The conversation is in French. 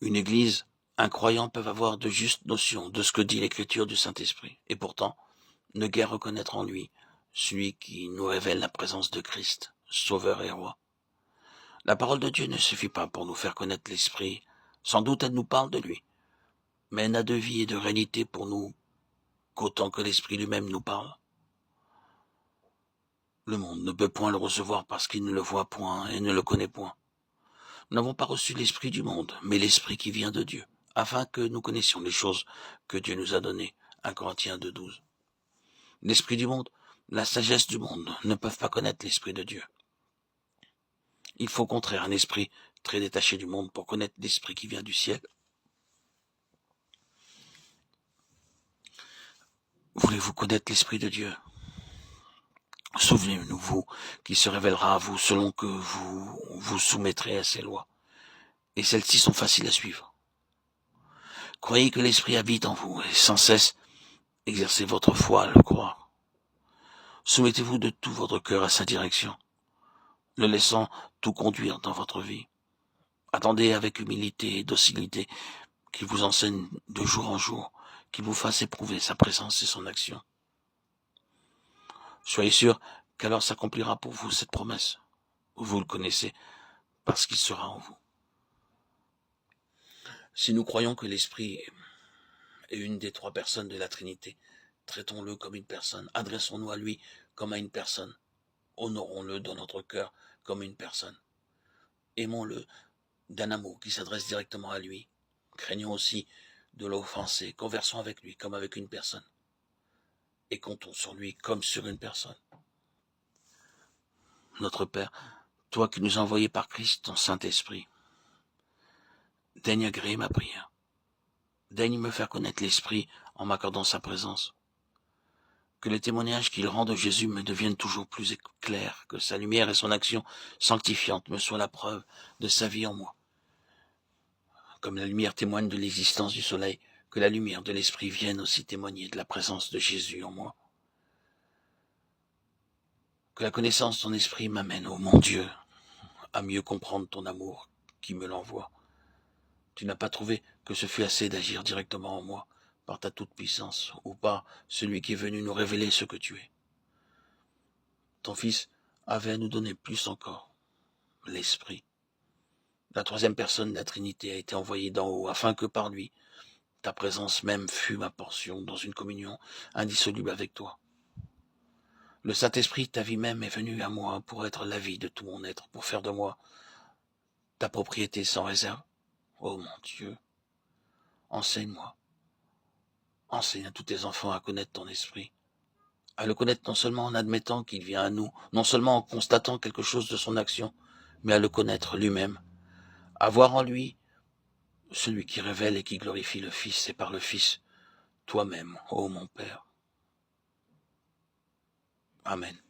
Une église, un croyant peuvent avoir de justes notions de ce que dit l'écriture du Saint-Esprit, et pourtant ne guère reconnaître en lui celui qui nous révèle la présence de Christ, Sauveur et Roi. La parole de Dieu ne suffit pas pour nous faire connaître l'Esprit. Sans doute elle nous parle de lui, mais elle n'a de vie et de réalité pour nous qu'autant que l'Esprit lui-même nous parle. Le monde ne peut point le recevoir parce qu'il ne le voit point et ne le connaît point. Nous n'avons pas reçu l'Esprit du monde, mais l'Esprit qui vient de Dieu, afin que nous connaissions les choses que Dieu nous a données. 1 Corinthiens 2,12. L'Esprit du monde, la sagesse du monde ne peuvent pas connaître l'Esprit de Dieu. Il faut au contraire un esprit très détaché du monde pour connaître l'Esprit qui vient du ciel. Voulez-vous connaître l'Esprit de Dieu? Souvenez-vous, vous, qui se révélera à vous selon que vous vous soumettrez à ses lois. Et celles-ci sont faciles à suivre. Croyez que l'Esprit habite en vous et sans cesse exercez votre foi à le croire. Soumettez-vous de tout votre cœur à sa direction, le laissant tout conduire dans votre vie. Attendez avec humilité et docilité qu'il vous enseigne de jour en jour, qu'il vous fasse éprouver sa présence et son action. Soyez sûr qu'alors s'accomplira pour vous cette promesse. Vous le connaissez parce qu'il sera en vous. Si nous croyons que l'Esprit est une des trois personnes de la Trinité, traitons-le comme une personne, adressons-nous à lui comme à une personne, honorons-le dans notre cœur comme une personne. Aimons-le d'un amour qui s'adresse directement à lui. Craignons aussi de l'offenser, conversons avec lui comme avec une personne. Et comptons sur lui comme sur une personne. Notre Père, toi qui nous as envoyés par Christ ton Saint-Esprit, daigne agréer ma prière. Daigne me faire connaître l'Esprit en m'accordant sa présence. Que les témoignages qu'il rend de Jésus me deviennent toujours plus clairs, que sa lumière et son action sanctifiante me soient la preuve de sa vie en moi. Comme la lumière témoigne de l'existence du soleil, que la lumière de l'Esprit vienne aussi témoigner de la présence de Jésus en moi. Que la connaissance de ton Esprit m'amène, ô mon Dieu, à mieux comprendre ton amour qui me l'envoie. Tu n'as pas trouvé que ce fut assez d'agir directement en moi, par ta toute-puissance, ou par celui qui est venu nous révéler ce que tu es. Ton Fils avait à nous donner plus encore, l'Esprit. La troisième personne de la Trinité a été envoyée d'en haut, afin que par lui, ta présence même fût ma portion dans une communion indissoluble avec toi. Le Saint-Esprit, ta vie même, est venu à moi pour être la vie de tout mon être, pour faire de moi ta propriété sans réserve. Ô mon Dieu, enseigne-moi. Enseigne à tous tes enfants à connaître ton esprit, à le connaître non seulement en admettant qu'il vient à nous, non seulement en constatant quelque chose de son action, mais à le connaître lui-même, à voir en lui celui qui révèle et qui glorifie le Fils, et par le Fils, toi-même, ô mon Père. Amen.